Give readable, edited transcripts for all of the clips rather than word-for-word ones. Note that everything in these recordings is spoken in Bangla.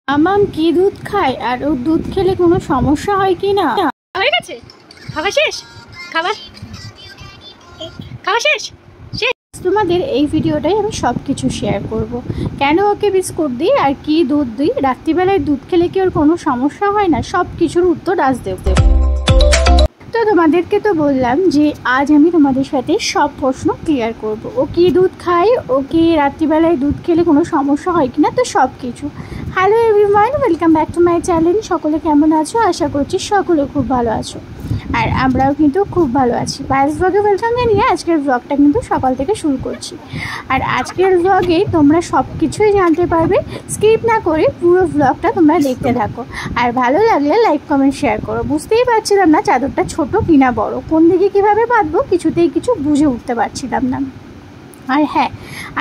মামাম কি দুধ খায় আর ও দুধ খেলে কোনো সমস্যা হয় কি না? হয়ে গেছে খাওয়া শেষ, খাবার খাওয়া শেষ। তোমাদের এই ভিডিওটাই আমি সব কিছু শেয়ার করব। কেন ওকে বিস্কুট দিই আর কি দুধ দিই, রাত্রিবেলায় দুধ খেলে কি ওর কোনো সমস্যা হয় না, সব কিছুর উত্তর আজ দেব। তো তোমাদেরকে তো বললাম যে আজ আমি তোমাদের সাথে সব প্রশ্ন ক্লিয়ার করব। ও কি দুধ খায়, ও কি রাত্রিবেলায় দুধ খেলে কোনো সমস্যা হয় কিনা, তো সব কিছু। Hello everyone, welcome back to my channel. সকলে কেমন আছো? আশা করছি সকলে খুব ভালো আছো, আর আমরাও কিন্তু খুব ভালো আছি। বাস ব্লগে ওয়েলকাম জানিয়ে আজকের ব্লগটা কিন্তু সকাল থেকে শুরু করছি। আর আজকের ব্লগে তোমরা সব কিছুই জানতে পারবে, স্কিপ না করে পুরো ব্লগটা তোমরা দেখতে থাকো। আর ভালো লাগলে লাইক কমেন্ট শেয়ার করো। বুঝতেই পারছিলাম না চাদরটা ছোট কিনা বড়, কোন দিকে কীভাবে বাঁধবো কিছুতেই কিছু বুঝে উঠতে পারছিলাম না। আর হ্যাঁ,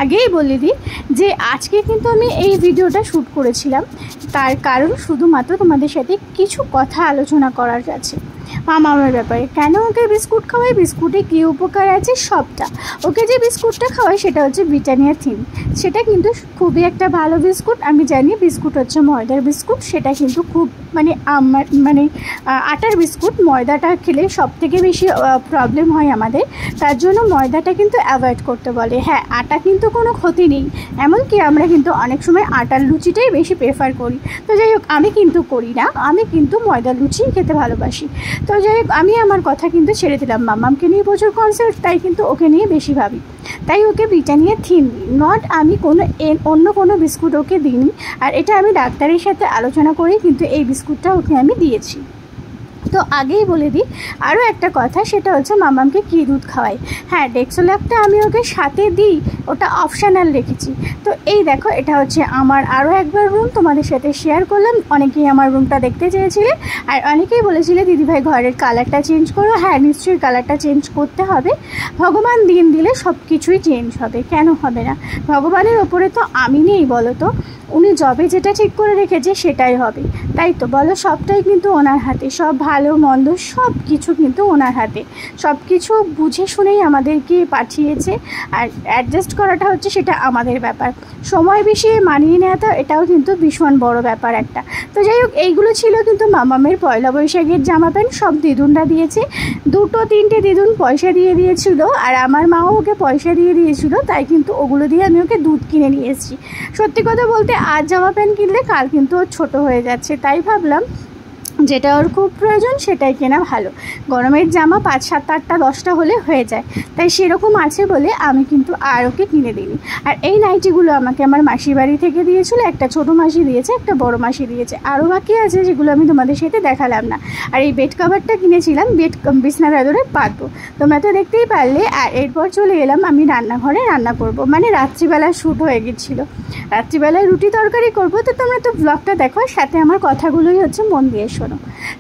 আগেই বলে দিই যে আজকে কিন্তু আমি এই ভিডিওটা শ্যুট করেছিলাম, তার কারণ শুধুমাত্র তোমাদের সাথে কিছু কথা আলোচনা করার আছে মামামের ব্যাপারে। কেন ওকে বিস্কুট খাওয়াই, বিস্কুটে কী উপকার আছে সবটা। ওকে যে বিস্কুটটা খাওয়াই সেটা হচ্ছে ব্রিটানিয়া থিন। সেটা কিন্তু খুবই একটা ভালো বিস্কুট। আমি জানি বিস্কুট হচ্ছে ময়দার বিস্কুট, সেটা কিন্তু খুব আমার আটার বিস্কুট। ময়দাটা খেলে সব থেকে বেশি প্রবলেম হয় আমাদের, তার জন্য ময়দাটা কিন্তু অ্যাভয়েড করতে বলে। হ্যাঁ, আটা কিন্তু কোনো ক্ষতি নেই, এমনকি আমরা কিন্তু অনেক সময় আটার লুচিটাই বেশি প্রেফার করি। তো যাই হোক, আমি কিন্তু করি না, আমি কিন্তু ময়দার লুচি খেতে ভালোবাসি। তো যাই হোক, আমি আমার কথা কিন্তু ছেড়ে দিলাম। মামামকে নিয়ে প্রচুর কনসার্ট, তাই কিন্তু ওকে নিয়ে বেশি ভাবি, তাই ওকে ব্রিটানিয়া থিন নট আমি অন্য কোনো বিস্কুট ওকে দিইনি। আর এটা আমি ডাক্তারের সাথে আলোচনা করেই কিন্তু এই বিস্কুটটা ওকে আমি দিয়েছি। তো আগেই বলে দিই আরও একটা কথা, সেটা হচ্ছে মামামকে কী দুধ খাওয়াই। হ্যাঁ, ডেক্সোল্যাকটা আমি ওকে সাথে দিই, ওটা অপশানাল রেখেছি। তো এই দেখো, এটা হচ্ছে আমার আরও একবার রুম, তোমাদের সাথে শেয়ার করলাম। অনেকেই আমার রুমটা দেখতে চেয়েছিলে, আর অনেকেই বলেছিলে দিদিভাই ঘরের কালারটা চেঞ্জ করো। হ্যাঁ, নিশ্চয়ই কালারটা চেঞ্জ করতে হবে। ভগবান দিন দিলে সব কিছুই চেঞ্জ হবে, কেন হবে না? ভগবানের ওপরে তো আমি নেই বলো তো, উনি যবে যেটা ঠিক করে রেখেছে সেটাই হবে, তাই তো বলো? সবটাই কিন্তু ওনার হাতে, সব ভালো মন্দ সব কিছু কিন্তু ওনার হাতে। সব কিছু বুঝে শুনেই আমাদেরকে পাঠিয়েছে, আর অ্যাডজাস্ট করাটা হচ্ছে সেটা আমাদের ব্যাপার। সময় বেশি মানিয়ে নেওয়াটা এটাও কিন্তু ভীষণ বড় ব্যাপার একটা। তো যাই হোক, এইগুলো ছিল কিন্তু মামামের পয়লা বৈশাখের জামা প্যান্ট, সব দিদুনরা দিয়েছে। 2-3টে দিদুন পয়সা দিয়ে দিয়েছিল, আর আমার মাও ওকে পয়সা দিয়ে দিয়েছিল, তাই কিন্তু ওগুলো দিয়ে আমি ওকে দুধ কিনে নিয়ে এসেছি। সত্যি কথা বলতে আজ জামা প্যান্ট কিনলে কাল কিন্তু ওর ছোটো হয়ে যাচ্ছে, তাই ভাবলাম যেটা ওর খুব প্রয়োজন সেটাই কেনা ভালো। গরমের জামা 5, 7, 8টা 10টা হলে হয়ে যায়, তাই সেরকম আছে বলে আমি কিন্তু আর ওকে কিনে দিইনি। আর এই নাইটিগুলো আমাকে আমার মাসির বাড়ি থেকে দিয়েছিল, একটা ছোটো মাসি দিয়েছে, একটা বড় মাসি দিয়েছে, আরও বাকি আছে যেগুলো আমি তোমাদের সাথে দেখালাম না। আর এই বেড কাভারটা কিনেছিলাম বিছনা চাদরে পাতবো, তোমরা তো দেখতেই পারলে। আর এরপর চলে এলাম আমি রান্নাঘরে, রান্না করব। মানে রাত্রিবেলা শ্যুট হয়ে গেছিলো, রাত্রিবেলায় রুটি তরকারি করবো। তো তোমরা তো ব্লগটা দেখো, সাথে আমার কথাগুলোই হচ্ছে মন দিয়ে শোনো।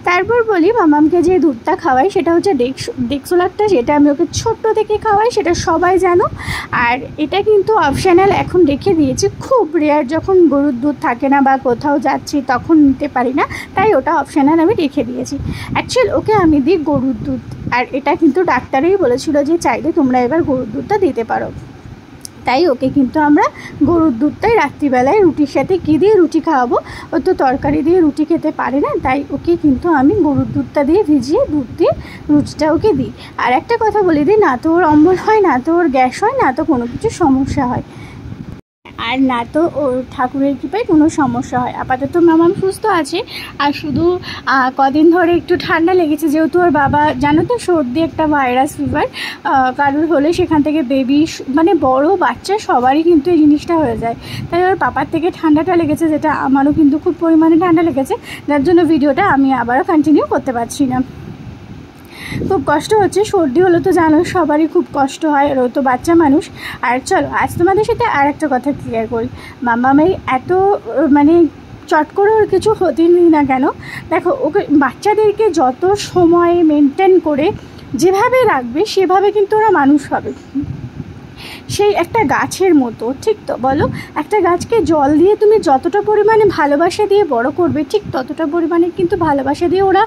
তারপর বলি, মামামকে যে দুধটা খাওয়াই সেটা হচ্ছে ডেক্সোল্যাকটা, যেটা আমি ওকে ছোট্ট থেকে খাওয়াই, সেটা সবাই জানো। আর এটা কিন্তু অপশানাল এখন রেখে দিয়েছি, খুব রেয়ার যখন গরুর দুধ থাকে না বা কোথাও যাচ্ছি তখন নিতে পারি না, তাই ওটা অপশানাল আমি রেখে দিয়েছি। অ্যাকচুয়াল ওকে আমি দিই গরুর দুধ, আর এটা কিন্তু ডাক্তারেই বলেছিল যে চাইলে তোমরা এবার গরুর দুধটা দিতে পারো, তাই ওকে কিন্তু আমরা গরুর দুধটাই রাত্রিবেলায় রুটির সাথে কী দিয়ে রুটি খাওয়াবো, ও তো তরকারি দিয়ে রুটি খেতে পারে না, তাই ওকে কিন্তু আমি গরুর দুধটা দিয়ে ভিজিয়ে দুধ দিয়ে রুটিটা ওকে দিই। আর একটা কথা বলে দিই, না তো ওর অম্বল হয়, না তো ওর গ্যাস হয়, না তো কোনো কিছু সমস্যা হয়, আর না তো ওর ঠাকুরের কৃপায় কোনো সমস্যা হয়। আপাতত মামাম সুস্থ আছে, আর শুধু কদিন ধরে একটু ঠান্ডা লেগেছে, যেহেতু ওর বাবা জানো তো সর্দি একটা ভাইরাস ফিভার কারোর হলে সেখান থেকে বেবি মানে বড় বাচ্চা সবারই কিন্তু এই জিনিসটা হয়ে যায়, তাই ওর পাপার থেকে ঠান্ডাটা লেগেছে, যেটা আমারও কিন্তু খুব পরিমাণে ঠান্ডা লেগেছে, যার জন্য ভিডিওটা আমি আবারও কন্টিনিউ করতে পারছি না। খুব কষ্ট হচ্ছে, সর্দি হলো তো জানো সবারই খুব কষ্ট হয়, আর ও তো বাচ্চা মানুষ। আর চলো আজ তোমাদের সাথে আর একটা কথা ক্লিয়ার করি, মামামের এত মানে চট করে ওর কিছু হতেই না কেন, দেখো ওকে বাচ্চাদেরকে যত সময় মেনটেন করে যেভাবে রাখবে সেভাবে কিন্তু ওরা মানুষ হবে। সেই একটা গাছের মতো, ঠিক তো বলো? একটা গাছকে জল দিয়ে তুমি যতটা পরিমাণে ভালোবাসা দিয়ে বড় করবে, ঠিক ততটা পরিমাণে কিন্তু ভালোবাসা দিয়ে ওরা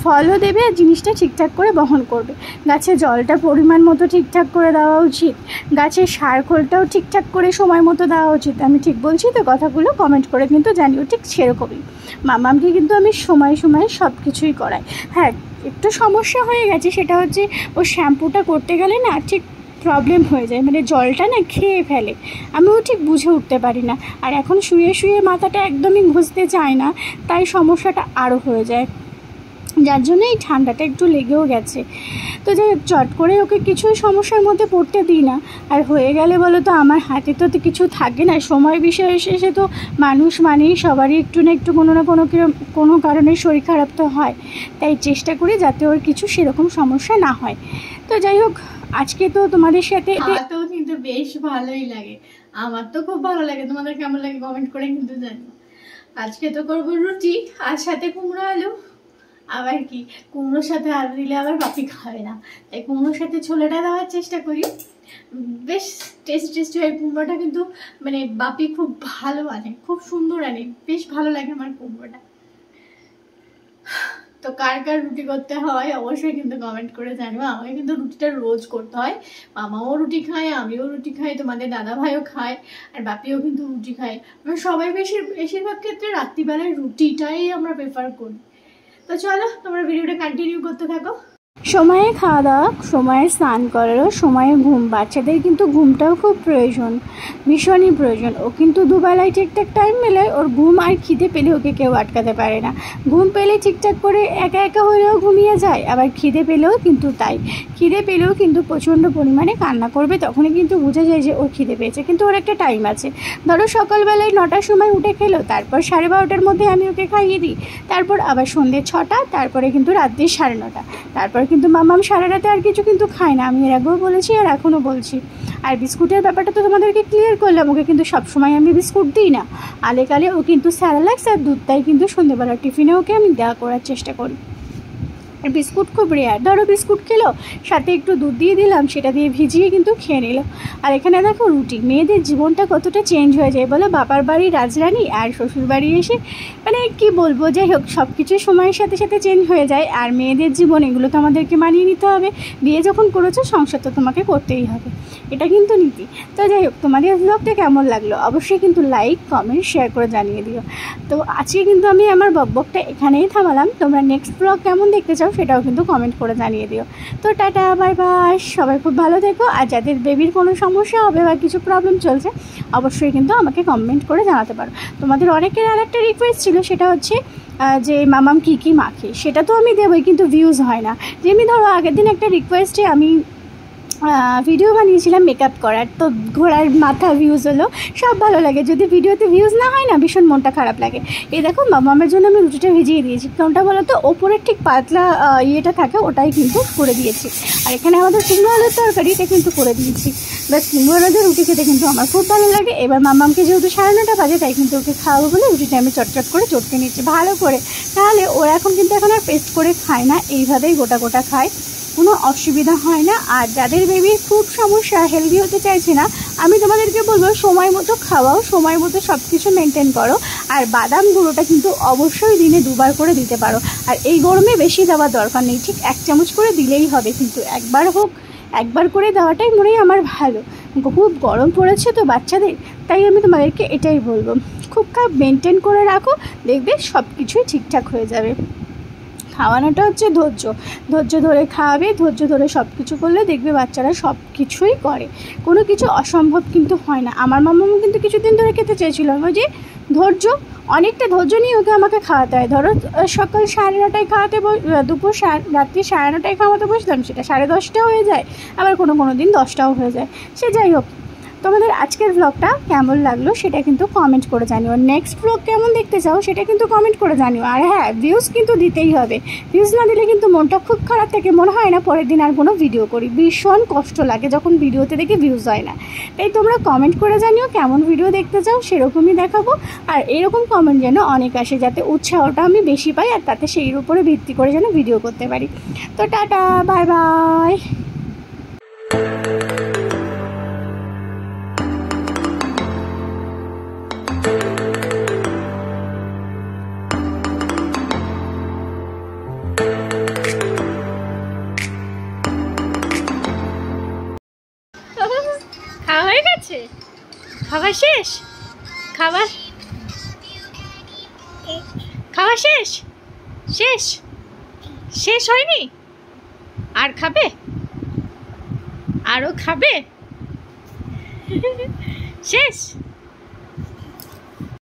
ফলও দেবে আর জিনিসটা ঠিকঠাক করে বহন করবে। গাছে জলটা পরিমাণ মতো ঠিকঠাক করে দেওয়া উচিত, গাছের সার খোলটাও ঠিকঠাক করে সময় মতো দেওয়া উচিত। আমি ঠিক বলছি তো কথাগুলো? কমেন্ট করে কিন্তু জানিও। ঠিক সেরকমই মামামকে কিন্তু আমি সময় সময় সব কিছুই করাই। হ্যাঁ, একটু সমস্যা হয়ে গেছে, সেটা হচ্ছে ও শ্যাম্পুটা করতে গেলে না ঠিক প্রবলেম হয়ে যায়, মানে জলটা না খেয়ে ফেলে, আমিও ঠিক বুঝে উঠতে পারি না। আর এখন শুয়ে শুয়ে মাথাটা একদমই ঘুষতে চায় না, তাই সমস্যাটা আরও হয়ে যায়, যার জন্য এই ঠান্ডাটা একটু লেগেও গেছে। তো যাই হোক, চট করে ওকে কিছুই সমস্যার মধ্যে পড়তে দিই না। আর হয়ে গেলে বলো তো, আমার হাতে তো কিছু থাকে না, সময় বিষয় এসে তো মানুষ মানেই সবারই একটু না একটু কোনো না কোনো কারণে শরীর খারাপ তো হয়, তাই চেষ্টা করি যাতে ওর কিছু সেরকম সমস্যা না হয়। তো যাই হোক, আজকে তো তোমাদের সাথে তো কিন্তু বেশ ভালোই লাগে, আমার তো খুব ভালো লাগে। তোমাদের কেমন লাগে কমেন্ট করে কিন্তু জানিও। আজকে তো করবো রুটি আর সাথে কুমড়ো আলু। আবার কি, কুমড়োর সাথে আলু দিলে আবার বাপি খাবে না, তাই কুমড়োর সাথে ছোলাটা দেওয়ার চেষ্টা করি। বেশ টেস্টি হয় কুমড়োটা, কিন্তু মানে বাপি খুব ভালো আনে, খুব সুন্দর আনে, বেশ ভালো লাগে আমার কুমড়োটা। তো কার কার রুটি করতে হয় অবশ্যই কিন্তু কমেন্ট করে জানিও। আমাকে কিন্তু রুটিটা রোজ করতে হয়, মামাও রুটি খায়, আমিও রুটি খাই, তোমাদের দাদা ভাইও খায়, আর বাপিও কিন্তু রুটি খায়। মানে সবাই বেশিরভাগ ক্ষেত্রে রাত্রিবেলায় রুটিটাই আমরা প্রেফার করি। তো চলো, তোমরা ভিডিওটা কন্টিনিউ করতে থাকো। সময়ে খাওয়া দাওয়া, সময়ে স্নান করারও, সময়ে ঘুম। বাচ্চাদের কিন্তু ঘুমটাও খুব প্রয়োজন, ভীষণই প্রয়োজন। ও কিন্তু দুবেলায় ঠিকঠাক টাইম মেলায়, ওর ঘুম আর খিদে পেলে ওকে কেউ আটকাতে পারে না। ঘুম পেলে ঠিকঠাক করে একা একা হলেও ঘুমিয়ে যায়, আবার খিদে পেলেও কিন্তু তাই। খিদে পেলেও কিন্তু প্রচণ্ড পরিমাণে কান্না করবে, তখনই কিন্তু বোঝা যায় যে ওর খিদে পেয়েছে। কিন্তু ওর একটা টাইম আছে, ধরো সকালবেলায় 9টার সময় উঠে খেলো, তারপর 12:30টার মধ্যে আমি ওকে খাইয়ে দিই, তারপর আবার সন্ধ্যে 6টা, তারপরে কিন্তু রাত্রি 9:30, তারপর কিন্তু মামাম সারা রাতে আর কিছু কিন্তু খায় না, আমি এর আগেও বলেছি আর এখনও বলছি। আর বিস্কুটের ব্যাপারটা তো তোমাদেরকে ক্লিয়ার করলাম, ওকে কিন্তু সবসময় আমি বিস্কুট দিই না, আলেকালে ও কিন্তু স্যারেলাক্স আর দুধটাই কিন্তু সন্ধ্যেবেলার টিফিনে ওকে আমি দেওয়া করার চেষ্টা করি। আর বিস্কুট খুব রেয়ার, ধরো বিস্কুট খেলো, সাথে একটু দুধ দিয়ে দিলাম, সেটা দিয়ে ভিজিয়ে কিন্তু খেয়ে নিল। আর এখানে দেখো রুটি, মেয়েদের জীবনটা কতটা চেঞ্জ হয়ে যায় বলো, বাবার বাড়ি রাজরানী আর শ্বশুর বাড়ি এসে মানে কি বলবো, যাই হোক সব কিছু সময়ের সাথে সাথে চেঞ্জ হয়ে যায়। আর মেয়েদের জীবন, এগুলো তো আমাদেরকে মানিয়ে নিতে হবে, বিয়ে যখন করেছো সংসার তো তোমাকে করতেই হবে, এটা কিন্তু নীতি। তো যাই হোক, তোমাদের ব্লগটা কেমন লাগলো অবশ্যই কিন্তু লাইক কমেন্ট শেয়ার করে জানিয়ে দিও। তো আজকে কিন্তু আমি আমার বকবকটা এখানেই থামালাম, তোমরা নেক্সট ব্লগ কেমন দেখতে চাও সেটাও কিন্তু কমেন্ট করে জানিয়ে দিও। তো টাটা, বাই বাই, সবাই খুব ভালো থেকো। আর যাদের বেবির কোনো সমস্যা হবে বা কিছু প্রবলেম চলছে অবশ্যই কিন্তু আমাকে কমেন্ট করে জানাতে পারো। তোমাদের অনেকের আর একটা রিকোয়েস্ট ছিল, সেটা হচ্ছে যে মামাম কী মাখে, সেটা তো আমি দেবই, কিন্তু ভিউজ হয় না। যেমনি ধরো আগের দিন একটা রিকোয়েস্টে আমি ভিডিও বানিয়েছিলাম মেকআপ করার, তো ঘোড়ার মাথা ভিউজ হলো, সব ভালো লাগে, যদি ভিডিওতে ভিউজ না হয় না ভীষণ মনটা খারাপ লাগে। এই দেখো মামামের জন্য আমি রুটিটা ভিজিয়ে দিয়েছি, কোনটা বলো তো, ওপরের ঠিক পাতলা ইয়েটা থাকে ওটাই কিন্তু করে দিয়েছি। আর এখানে আমাদের কুমড়ো আলুর তরকারি, এটা কিন্তু করে দিয়েছি। বাস কুমড়ো আলুর রুটি খেতে কিন্তু আমার খুব ভালো লাগে। এবার মামামকে যেহেতু 9:30 বাজে, তাই কিন্তু ওকে খাওয়াবো বলে রুটিটা আমি চটচট করে চটকে নিচ্ছি ভালো করে, তাহলে ওরা এখন কিন্তু এখন আর পেস্ট করে খায় না, এইভাবেই গোটা গোটা খায়, কোনো অসুবিধা হয় না। আর যাদের বেবির খুব সমস্যা, হেলদি হতে চাইছে না, আমি তোমাদেরকে বলবো সময় মতো খাওয়াও, সময় মতো সব কিছু মেনটেন করো। আর বাদাম গুঁড়োটা কিন্তু অবশ্যই দিনে 2বার করে দিতে পারো, আর এই গরমে বেশি দেওয়ার দরকার নেই, ঠিক 1 চামচ করে দিলেই হবে, কিন্তু একবার হোক, একবার করে দেওয়াটাই মনে হয় আমার ভালো। খুব গরম পড়েছে তো বাচ্চাদের, তাই আমি তোমাদেরকে এটাই বলবো, খুব মেনটেন করে রাখো, দেখবে সব কিছুই ঠিকঠাক হয়ে যাবে। খাওয়ানোটা হচ্ছে ধৈর্য ধরে খাওয়াবে, ধৈর্য ধরে সব কিছু করলে দেখবে বাচ্চারা সব কিছুই করে, কোনো কিছু অসম্ভব কিন্তু হয় না। আমার মামামু কিন্তু কিছুদিন ধরে খেতে চেয়েছিল, ওই যে ধৈর্য, অনেকটা ধৈর্য নিয়ে ওকে আমাকে খাওয়াতে হয়। ধরো সকাল 9:30টায় খাওয়াতে, দুপুর রাত্রি 9:30টায় খাওয়াতে বসলাম, সেটা 10:30 হয়ে যায়, আবার কোনো দিন 10টাও হয়ে যায়। সে যাই হোক, তোমাদের আজকের ব্লগটা কেমন লাগলো সেটা কিন্তু কমেন্ট করে জানিও, নেক্সট ব্লগ কেমন দেখতে চাও সেটা কিন্তু কমেন্ট করে জানিও। আর হ্যাঁ, ভিউজ কিন্তু দিতেই হবে, ভিউজ না দিলে কিন্তু মনটা খুব খারাপ থাকে, মনে হয় না পরের দিন আর কোনো ভিডিও করি, ভীষণ কষ্ট লাগে যখন ভিডিওতে দেখি ভিউজ হয় না। তাই তোমরা কমেন্ট করে জানিও কেমন ভিডিও দেখতে চাও, সেরকমই দেখাবো। আর এরকম কমেন্ট যেন অনেক আসে, যাতে উৎসাহটা আমি বেশি পাই, আর তাতে সেই উপরে ভিত্তি করে যেন ভিডিও করতে পারি। তো টাটা, বাই বাই। খাবার শেষ? খাবার খাওয়া শেষ? শেষ শেষ হয়নি? আর খাবে? আরো খাবে? শেষ?